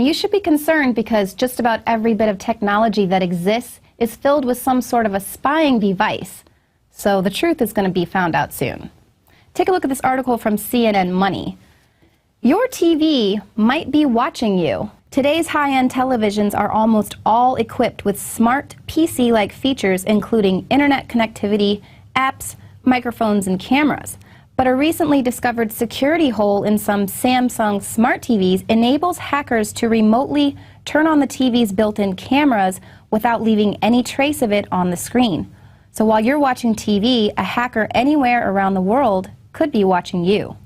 you should be concerned because just about every bit of technology that exists is filled with some sort of a spying device. So the truth is going to be found out soon. Take a look at this article from CNN Money. Your TV might be watching you. Today's high-end televisions are almost all equipped with smart PC-like features, including internet connectivity, apps, microphones, and cameras. But a recently discovered security hole in some Samsung smart TVs enables hackers to remotely turn on the TV's built-in cameras without leaving any trace of it on the screen. So while you're watching TV, a hacker anywhere around the world could be watching you.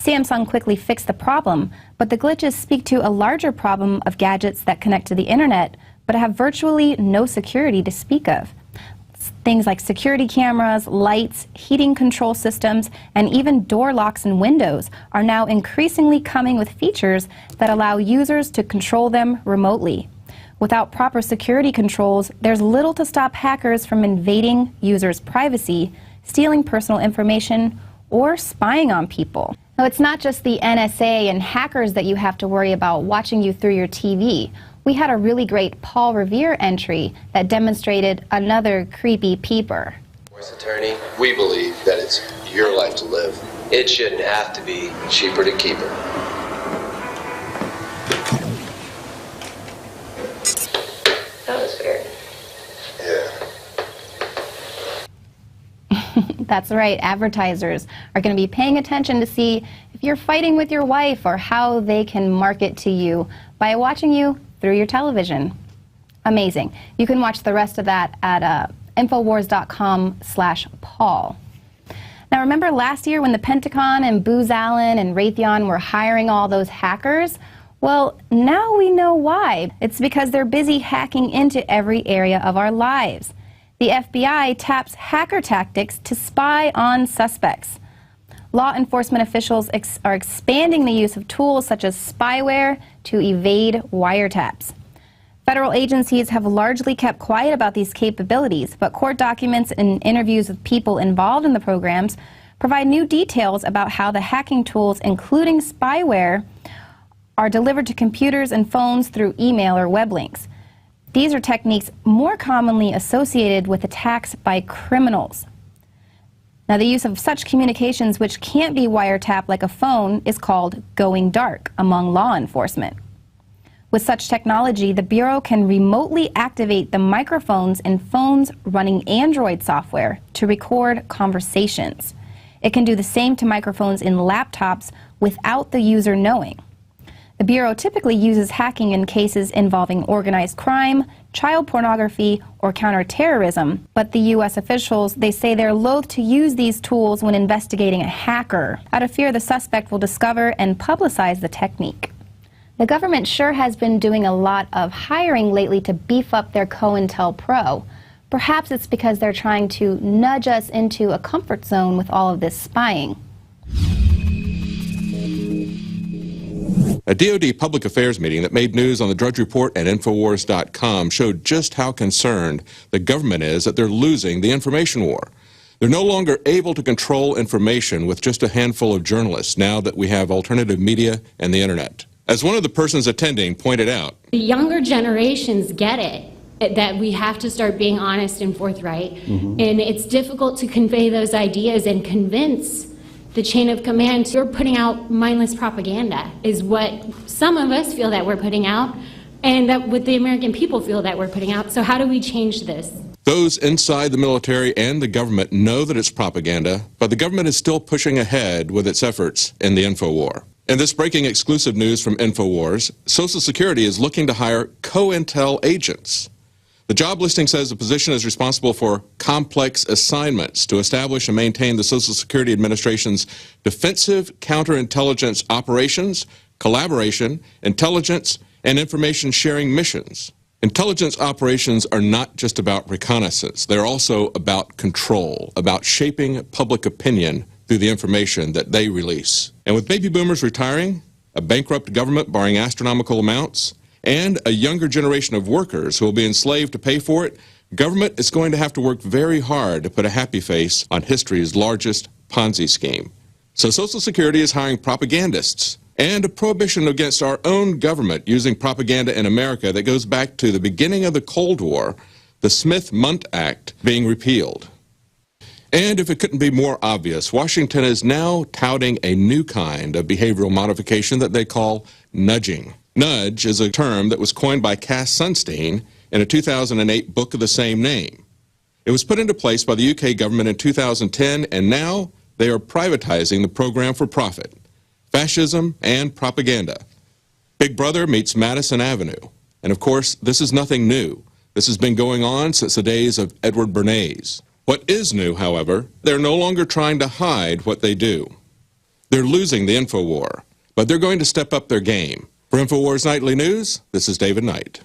Samsung quickly fixed the problem, but the glitches speak to a larger problem of gadgets that connect to the internet but have virtually no security to speak of. Things like security cameras, lights, heating control systems, and even door locks and windows are now increasingly coming with features that allow users to control them remotely. Without proper security controls, there's little to stop hackers from invading users' privacy, stealing personal information, or spying on people. Now, it's not just the NSA and hackers that you have to worry about watching you through your TV. We had a really great Paul Revere entry that demonstrated another creepy peeper. Voice attorney, we believe that it's your life to live. It shouldn't have to be cheaper to keep her. That was weird. Yeah. That's right, advertisers are going to be paying attention to see if you're fighting with your wife or how they can market to you by watching you through your television. Amazing. You can watch the rest of that at Infowars.com/Paul. Now, remember last year when the Pentagon and Booz Allen and Raytheon were hiring all those hackers? Well, now we know why. It's because they're busy hacking into every area of our lives. The FBI taps hacker tactics to spy on suspects. Law enforcement officials are expanding the use of tools such as spyware to evade wiretaps. Federal agencies have largely kept quiet about these capabilities, but court documents and interviews with people involved in the programs provide new details about how the hacking tools, including spyware, are delivered to computers and phones through email or web links. These are techniques more commonly associated with attacks by criminals. Now, the use of such communications which can't be wiretapped like a phone is called going dark among law enforcement. With such technology, the Bureau can remotely activate the microphones in phones running Android software to record conversations. It can do the same to microphones in laptops without the user knowing. The Bureau typically uses hacking in cases involving organized crime, child pornography, or counterterrorism, but the U.S. officials, they say they're loath to use these tools when investigating a hacker, out of fear the suspect will discover and publicize the technique. The government sure has been doing a lot of hiring lately to beef up their COINTELPRO. Perhaps it's because they're trying to nudge us into a comfort zone with all of this spying. A DoD public affairs meeting that made news on the Drudge Report and Infowars.com showed just how concerned the government is that they're losing the information war. They're no longer able to control information with just a handful of journalists now that we have alternative media and the internet. As one of the persons attending pointed out, the younger generations get it, that we have to start being honest and forthright, and it's difficult to convey those ideas and convince the chain of command. You're putting out mindless propaganda is what some of us feel that we're putting out, and that what the American people feel that we're putting out. So how do we change this? Those inside the military and the government know that it's propaganda, but the government is still pushing ahead with its efforts in the info war. In this breaking exclusive news from InfoWars, Social Security is looking to hire COINTEL agents. The job listing says the position is responsible for complex assignments to establish and maintain the Social Security Administration's defensive counterintelligence operations, collaboration, intelligence, and information sharing missions. Intelligence operations are not just about reconnaissance. They're also about control, about shaping public opinion through the information that they release. And with baby boomers retiring, a bankrupt government borrowing astronomical amounts, and a younger generation of workers who will be enslaved to pay for it, government is going to have to work very hard to put a happy face on history's largest Ponzi scheme. So Social Security is hiring propagandists and a prohibition against our own government using propaganda in America that goes back to the beginning of the Cold War, the Smith-Mundt Act being repealed. And if it couldn't be more obvious, Washington is now touting a new kind of behavioral modification that they call nudging. Nudge is a term that was coined by Cass Sunstein in a 2008 book of the same name. It was put into place by the UK government in 2010, and now they are privatizing the program for profit. Fascism and propaganda. Big Brother meets Madison Avenue. And of course, this is nothing new. This has been going on since the days of Edward Bernays. What is new, however, they're no longer trying to hide what they do. They're losing the InfoWar, but they're going to step up their game. For InfoWars Nightly News, this is David Knight.